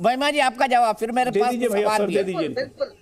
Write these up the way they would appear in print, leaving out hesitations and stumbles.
महिमा जी आपका जवाब, फिर मेरे पास सवाल भी है।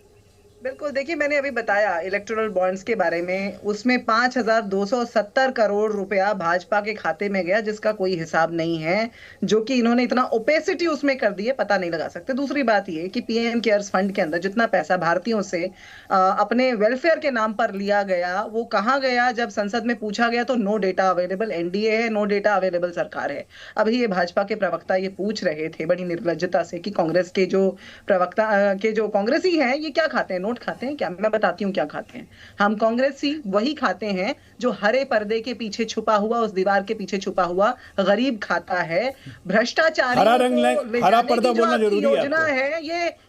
बिल्कुल देखिए, मैंने अभी बताया इलेक्टोरल बॉन्ड्स के बारे में, उसमें 5,270 करोड़ रुपया भाजपा के खाते में गया, जिसका कोई हिसाब नहीं है, जो कि इन्होंने इतना ओपेसिटी उसमें कर दी है, पता नहीं लगा सकते। दूसरी बात ये कि पीएम केयर्स फंड के अंदर जितना पैसा भारतीयों से अपने वेलफेयर के नाम पर लिया गया, वो कहाँ गया? जब संसद में पूछा गया तो नो डेटा अवेलेबल, एनडीए है, नो डेटा अवेलेबल सरकार है। अभी ये भाजपा के प्रवक्ता ये पूछ रहे थे बड़ी निर्लज्जता से कि कांग्रेस के जो प्रवक्ता के जो कांग्रेसी हैं ये क्या खाते हैं, नोट खाते हैं क्या? मैं बताती हूँ क्या खाते हैं। हम कांग्रेसी वही खाते हैं जो हरे पर्दे के पीछे छुपा हुआ, उस दीवार के पीछे छुपा हुआ गरीब खाता है। भ्रष्टाचारी हरा पर्दा बोलना जरूरी है। योजना है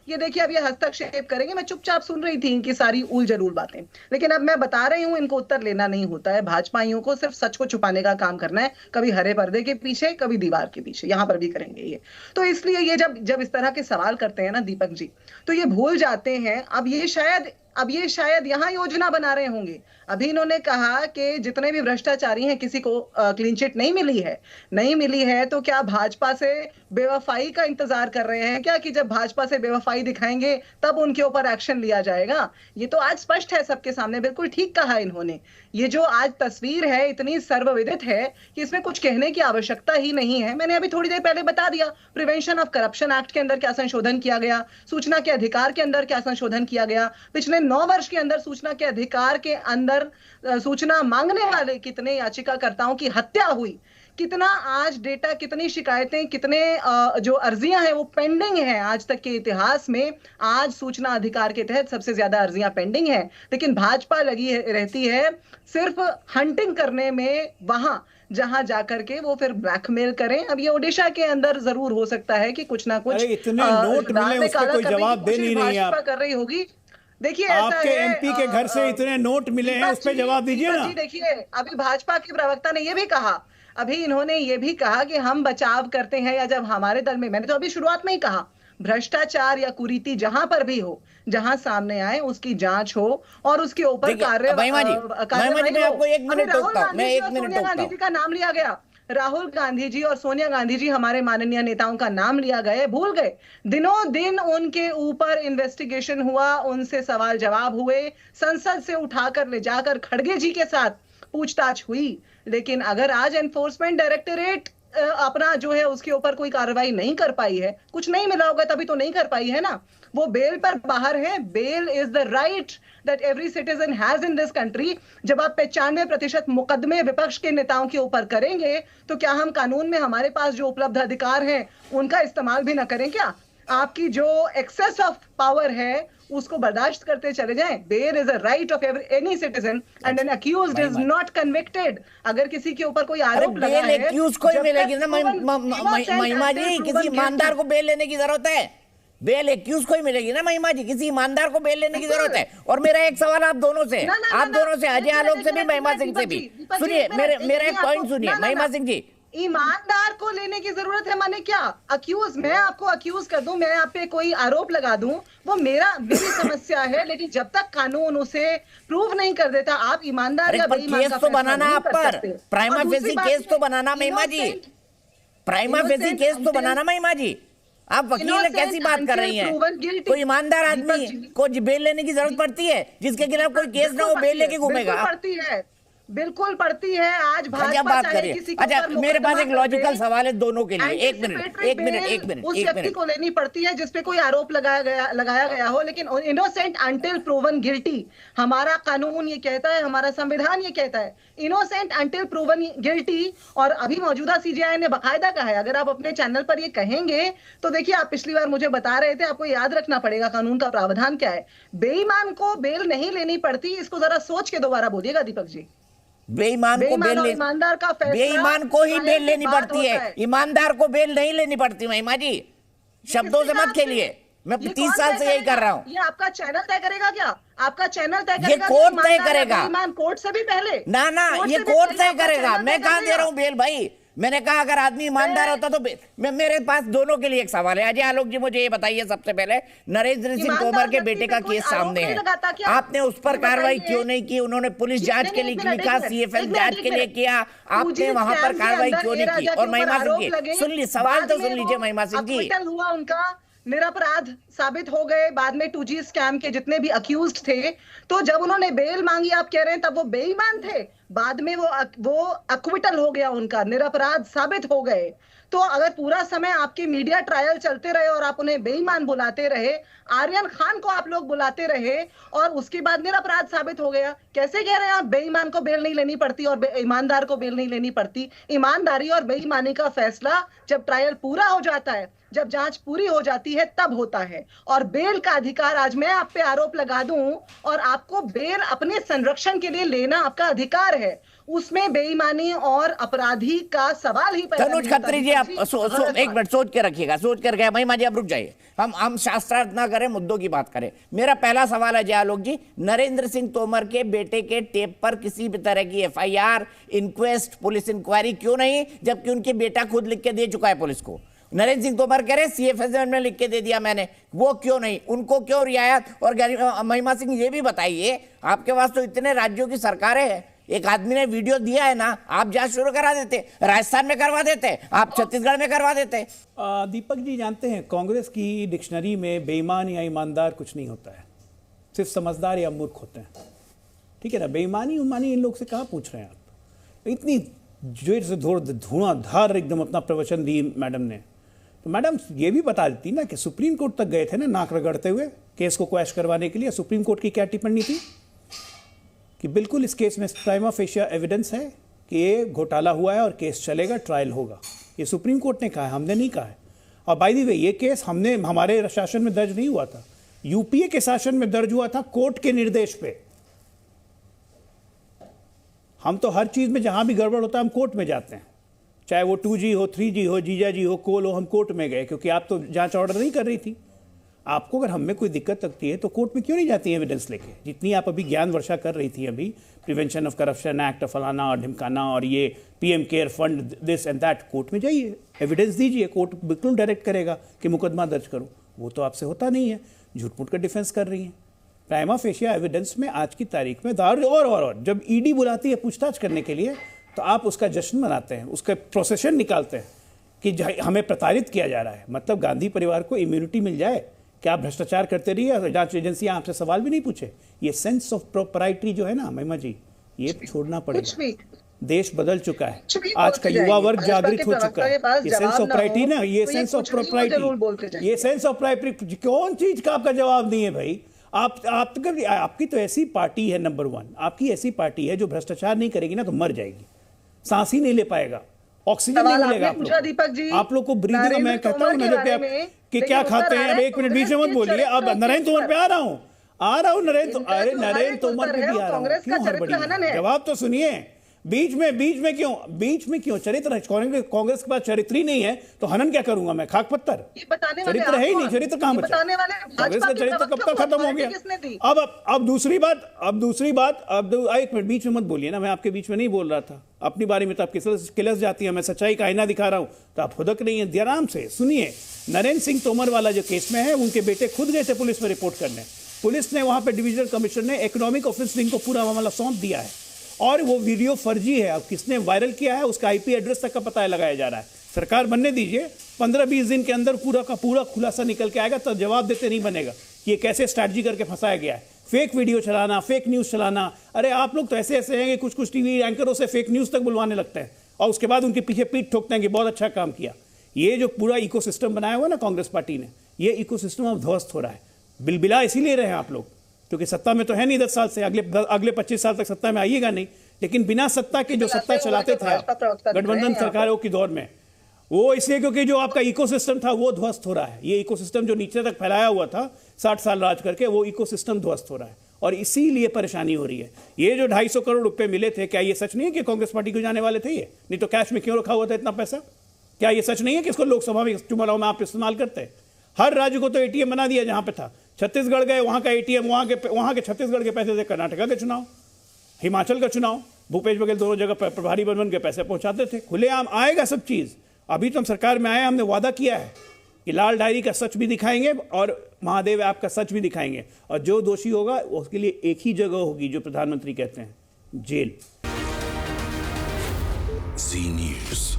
ये देखिए, अब ये हस्तक्षेप करेंगे। मैं चुपचाप सुन रही थी इनकी सारी उल जरूल बातें, लेकिन अब मैं बता रही हूँ इनको उत्तर लेना नहीं होता है। भाजपाइयों को सिर्फ सच को छुपाने का काम करना है, कभी हरे पर्दे के पीछे, कभी दीवार के पीछे, यहां पर भी करेंगे ये। तो इसलिए ये जब इस तरह के सवाल करते हैं ना दीपक जी, तो ये भूल जाते हैं अब ये शायद यहां योजना बना रहे होंगे। अभी इन्होंने कहा कि जितने भी भ्रष्टाचारी हैं किसी को क्लीन चिट नहीं मिली है, तो क्या भाजपा से बेवफाई का इंतजार कर रहे हैं क्या, कि जब भाजपा से बेवफाई दिखाएंगे तब उनके ऊपर एक्शन लिया जाएगा? ये तो आज स्पष्ट है सबके सामने, बिल्कुल ठीक कहा इन्होंने। ये जो आज तस्वीर है इतनी सर्वविदित है कि इसमें कुछ कहने की आवश्यकता ही नहीं है। मैंने अभी थोड़ी देर पहले बता दिया, प्रिवेंशन ऑफ करप्शन एक्ट के अंदर क्या संशोधन किया गया, सूचना के अधिकार के अंदर क्या संशोधन किया गया, पिछले 9 वर्ष के अंदर सूचना के अधिकार के अंदर सूचना मांगने वाले कितने याचिकाकर्ताओं की हत्या हुई, कितना आज डेटा, कितनी शिकायतें, कितने जो अर्जियां हैं वो पेंडिंग हैं आज तक के इतिहास में। आज सूचना अधिकार के तहत सबसे ज्यादा अर्जियां पेंडिंग हैं, लेकिन भाजपा लगी रहती है सिर्फ हंटिंग करने में, वहां जहां जाकर के वो फिर ब्लैकमेल करें। अब ये ओडिशा के अंदर जरूर हो सकता है कि कुछ ना कुछ इतने नोट मिले, उसका कोई जवाब दे नहीं है। कर रही होगी। देखिए, आपके एमपी के घर से इतने नोट मिले हैं, उस पर जवाब दीजिए ना। देखिए, अभी भाजपा के प्रवक्ता ने यह भी कहा, अभी इन्होंने ये भी कहा कि हम बचाव करते हैं, या जब हमारे दल में, मैंने तो अभी शुरुआत में ही कहा, भ्रष्टाचार या कुरीति जहां पर भी हो, जहां सामने आए उसकी जांच हो और उसके ऊपर कार्रवाई। मैं आपको 1 मिनट टोकता हूं, मैं 1 मिनट टोकता हूं। गांधी जी का नाम लिया गया, राहुल गांधी जी और सोनिया गांधी जी, हमारे माननीय नेताओं का नाम लिया गया, भूल गए? दिनों दिन उनके ऊपर इन्वेस्टिगेशन हुआ, उनसे सवाल जवाब हुए, संसद से उठाकर ले जाकर खड़गे जी के साथ पूछताछ हुई। लेकिन अगर आज एनफोर्समेंट डायरेक्टरेट अपना जो है उसके ऊपर कोई कार्रवाई नहीं कर पाई है, कुछ नहीं मिला होगा तभी तो नहीं कर पाई है ना, वो बेल पर बाहर है। Bail is the right that every citizen has in this country. जब आप 95% मुकदमे विपक्ष के नेताओं के ऊपर करेंगे, तो क्या हम कानून में हमारे पास जो उपलब्ध अधिकार हैं उनका इस्तेमाल भी ना करें क्या? आपकी जो एक्सेस ऑफ पावर है उसको बर्दाश्त करते चले जाएं? Bail is a right of any citizen and an accused is not convicted. अगर किसी के ऊपर कोई आरोप लगा है, बेल एक्यूज को ही मिलेगी ना महिमा जी, किसी ईमानदार को बेल लेने की जरूरत है। बेल एक्यूज को ही मिलेगी ना महिमा जी, किसी ईमानदार को बेल लेने की जरूरत है। और मेरा एक सवाल आप दोनों से, अजय आलोक से भी, महिमा सिंह से भी, सुनिए मेरा एक पॉइंट सुनिए महिमा सिंह जी। ईमानदार को लेने की जरूरत है माने क्या? अक्यूज, मैं आपको अक्यूज कर दूं, मैं आप पे कोई आरोप लगा दूं, वो मेरी समस्या है, लेकिन जब तक कानून उसे प्रूव नहीं कर देता, आप ईमानदार या बेईमान का केस तो बनाना आप पर, प्राइमा फेसी केस तो बनाना महिमा जी, प्राइमा फेसी केस तो बनाना महिमा जी। आप वकील कैसी बात कर रही हैं? कोई ईमानदार आदमी को बेल लेने की जरूरत पड़ती है, जिसके खिलाफ कोई केस ना हो, बेल लेके घूमेगा? पड़ती है, बिल्कुल पड़ती है। आज भाजपा बात करिए। अच्छा, मेरे पास एक लॉजिकल सवाल है दोनों के लिए, एक मिनट उस व्यक्ति को लेनी पड़ती है जिसपे कोई आरोप लगाया गया हो, लेकिन इनोसेंट अंटिल प्रूवन गिल्टी, हमारा कानून ये कहता है, हमारा संविधान ये कहता है, इनोसेंट अंटिल प्रूवन गिल्टी। और अभी मौजूदा सीजेआई ने बाकायदा कहा है, अगर आप अपने चैनल पर ये कहेंगे तो देखिए, आप पिछली बार मुझे बता रहे थे, आपको याद रखना पड़ेगा कानून का प्रावधान क्या है। बेईमान को बेल नहीं लेनी पड़ती, इसको जरा सोच के दोबारा बोलिएगा दीपक जी। बेईमान को बेल, ईमानदार का फैसला, बेईमान को ही बेल लेनी पड़ती है, ईमानदार को बेल नहीं लेनी पड़ती महिमा जी। शब्दों से मत खेलिए, मैं 30 साल से यही कर रहा हूँ। ये आपका चैनल तय करेगा क्या? आपका चैनल तय करेगा? ये कोर्ट तय करेगा। कोर्ट से भी पहले ना ये कोर्ट तय करेगा। मैं कहाँ दे रहा हूँ बेल भाई? मैंने कहा अगर आदमी ईमानदार होता तो मेरे पास दोनों के लिए एक सवाल है। अजय आलोक जी, मुझे ये बताइए सबसे पहले, नरेंद्र सिंह तोमर के बेटे का केस सामने है, आपने उस पर कार्रवाई क्यों नहीं की? उन्होंने पुलिस जांच के लिए लिखा, सीएफएल जांच के लिए किया, आपने वहां पर कार्रवाई क्यों नहीं की? और महिमा सिंह जी सुन ली, सवाल तो सुन लीजिए महिमा सिंह जी। हुआ उनका निरपराध साबित हो गए, बाद में 2G स्कैम के जितने भी अक्यूज्ड थे, तो जब उन्होंने बेल मांगी, आप कह रहे हैं तब वो बेईमान थे, बाद में वो अक्विटल हो गया, उनका निरपराध साबित हो गए। तो अगर पूरा समय आपके मीडिया ट्रायल चलते रहे और आप उन्हें बेईमान बुलाते रहे, आर्यन खान को आप लोग बुलाते रहे और उसके बाद निरपराध साबित हो गया, कैसे कह रहे हैं आप बेईमान को बेल नहीं लेनी पड़ती और ईमानदार को बेल नहीं लेनी पड़ती? ईमानदारी और बेईमानी का फैसला जब ट्रायल पूरा हो जाता है, जब जांच पूरी हो जाती है, तब होता है। और बेल का अधिकार, आज मैं आप पे आरोप लगा दूं और आपको बेल अपने संरक्षण के लिए लेना आपका अधिकार है, उसमें बेईमानी और अपराधी का सवाल ही पैदा तनुज नहीं होता। खत्री जी, आप एक मिनट सोच के रखिएगा, सोच कर गए। महिमा जी आप रुक जाइए, हम शास्त्रार्थ ना करें, मुद्दों की बात करें। मेरा पहला सवाल है जयालोक जी, नरेंद्र सिंह तोमर के बेटे के टेप पर किसी भी तरह की FIR, इंक्वेस्ट, पुलिस इंक्वायरी क्यों नहीं, जबकि उनके बेटा खुद लिख के दे चुका है पुलिस को? नरेंद्र सिंह तोमर कह रहे CFS में लिख के दे दिया मैंने, वो क्यों नहीं, उनको क्यों रियायत? और महिमा सिंह ये भी बताइए, आपके पास तो इतने राज्यों की सरकारें हैं, एक आदमी ने वीडियो दिया है ना, आप जांच शुरू करा देते, राजस्थान में करवा देते, आप छत्तीसगढ़ में करवा देते। दीपक जी जानते हैं, कांग्रेस की डिक्शनरी में बेईमान या ईमानदार कुछ नहीं होता है, सिर्फ समझदार या मूर्ख होते हैं, ठीक है ना? बेईमानी उमानी इन लोग से कहाँ पूछ रहे हैं आप? इतनी जोर से धुआंधार एकदम अपना प्रवचन दी मैडम ने, तो मैडम ये भी बता देती ना कि सुप्रीम कोर्ट तक गए थे ना, नाक रगड़ते हुए केस को क्वैश करवाने के लिए। सुप्रीम कोर्ट की क्या टिप्पणी थी कि बिल्कुल इस केस में प्राइमा फेशिया एविडेंस है कि ये घोटाला हुआ है और केस चलेगा, ट्रायल होगा, ये सुप्रीम कोर्ट ने कहा है, हमने नहीं कहा है। और बाय द वे ये केस हमारे शासन में दर्ज नहीं हुआ था, UPA के शासन में दर्ज हुआ था कोर्ट के निर्देश पे। हम तो हर चीज में जहां भी गड़बड़ होता है हम कोर्ट में जाते हैं, चाहे वो 2G हो, 3G हो, जीजा जी हो, कोल हो, हम कोर्ट में गए क्योंकि आप तो जांच ऑर्डर नहीं कर रही थी। आपको अगर हम में कोई दिक्कत लगती है तो कोर्ट में क्यों नहीं जाती है एविडेंस लेके? जितनी आप अभी ज्ञान वर्षा कर रही थी, अभी प्रिवेंशन ऑफ करप्शन एक्ट, फलाना और ढिमकाना और ये PM care fund, this and that, court में जाइए, एविडेंस दीजिए, कोर्ट बिल्कुल डायरेक्ट करेगा कि मुकदमा दर्ज करो। वो तो आपसे होता नहीं है, झूठ-मूठ का डिफेंस कर रही हैं। प्राइमा फेशिया एविडेंस में आज की तारीख में और जब ED बुलाती है पूछताछ करने के लिए तो आप उसका जश्न मनाते हैं, उसका प्रोसेशन निकालते हैं कि हमें प्रताड़ित किया जा रहा है। मतलब गांधी परिवार को इम्यूनिटी मिल जाए कि आप भ्रष्टाचार करते रहिए और जांच एजेंसियां आपसे सवाल भी नहीं पूछे। ये सेंस ऑफ प्रोपराइटरी जो है ना महिमा जी, ये छोड़ना पड़ेगा। देश बदल चुका है, आज का युवा वर्ग जागृत हो चुका है। ये सेंस ऑफ प्रोपराइटरी ना, ये सेंस ऑफ प्रोपराइटरी, ये सेंस ऑफ प्रोपराइटरी कौन चीज का आपका जवाब नहीं है भाई? आपकी तो ऐसी पार्टी है, नंबर 1 आपकी ऐसी पार्टी है जो भ्रष्टाचार नहीं करेगी ना तो मर जाएगी, सांस ही नहीं ले पाएगा, ऑक्सीजन नहीं मिलेगा आप लोग को ब्रीदिंग। मैं कहता हूँ ना कि क्या खाते हैं, अब 1 मिनट बीच में मत बोलिए। अब नरेंद्र तोमर पे आ रहा हूँ नरेंद्र तोमर पे भी आ रहा हूँ, क्यों हड़बड़ी? जवाब तो सुनिए। बीच में क्यों? चरित्र, कांग्रेस के पास चरित्र ही नहीं है तो हनन क्या करूंगा मैं? खाक पत्थर, चरित्र है ही नहीं, चरित्र कहां बचा? कांग्रेस का चरित्र कब तक खत्म हो गया? अब दूसरी बात, अब 1 मिनट बीच में मत बोलिए ना, मैं आपके बीच में नहीं बोल रहा था। अपनी बारी में तो आप किलस जाती है, मैं सच्चाई का आईना दिखा रहा हूं तो आप खुदक नहीं है। आराम से सुनिए। नरेंद्र सिंह तोमर वाला जो केस में है, उनके बेटे खुद गए थे पुलिस में रिपोर्ट करने, पुलिस ने वहां पे डिविजनल कमिश्नर ने इकोनॉमिक ऑफेंस को पूरा मामला सौंप दिया है और वो वीडियो फर्जी है। अब किसने वायरल किया है उसका IP एड्रेस तक का पता लगाया जा रहा है। सरकार बनने दीजिए, 15-20 दिन के अंदर पूरा का पूरा खुलासा निकल के आएगा, तो जवाब देते नहीं बनेगा कि ये कैसे स्ट्रैटेजी करके फंसाया गया है। फेक वीडियो चलाना, फेक न्यूज चलाना, अरे आप लोग तो ऐसे हैं कि कुछ टीवी एंकरों से फेक न्यूज तक बुलवाने लगते हैं और उसके बाद उनके पीछे पीठ ठोकते हैं कि बहुत अच्छा काम किया। ये जो पूरा इकोसिस्टम बनाया हुआ ना कांग्रेस पार्टी ने, ये इकोसिस्टम अब ध्वस्त हो रहा है। बिलबिला इसीलिए रहे हैं आप लोग, क्योंकि सत्ता में तो है नहीं 10 साल से, अगले 25 साल तक सत्ता में आइएगा नहीं। लेकिन बिना सत्ता के जो सत्ता चलाते थे गठबंधन सरकारों के दौर में, वो इसलिए क्योंकि जो आपका इकोसिस्टम था वो ध्वस्त हो रहा है। ये इकोसिस्टम जो नीचे तक फैलाया हुआ था 60 साल राज करके, वो इकोसिस्टम ध्वस्त हो रहा है और इसीलिए परेशानी हो रही है। ये जो 250 करोड़ रुपए मिले थे, क्या ये सच नहीं है कि कांग्रेस पार्टी को जाने वाले थे? ये नहीं तो कैश में क्यों रखा हुआ था इतना पैसा? क्या ये सच नहीं है कि इसको लोकसभा में चुनाव में आप इस्तेमाल करते हैं? हर राज्य को तो ATM बना दिया जहां पे था। छत्तीसगढ़ गए, वहां का ATM, वहां के छत्तीसगढ़ के पैसे से कर्नाटका के चुनाव, हिमाचल का चुनाव, भूपेश बघेल दोनों जगह प्रभारी बन के पैसे पहुंचाते थे। खुलेआम आएगा सब चीज। अभी तो हम सरकार में आए, हमने वादा किया है कि लाल डायरी का सच भी दिखाएंगे और महादेव ऐप का सच भी दिखाएंगे, और जो दोषी होगा उसके लिए एक ही जगह होगी जो प्रधानमंत्री कहते हैं, जेल। जी न्यूज़।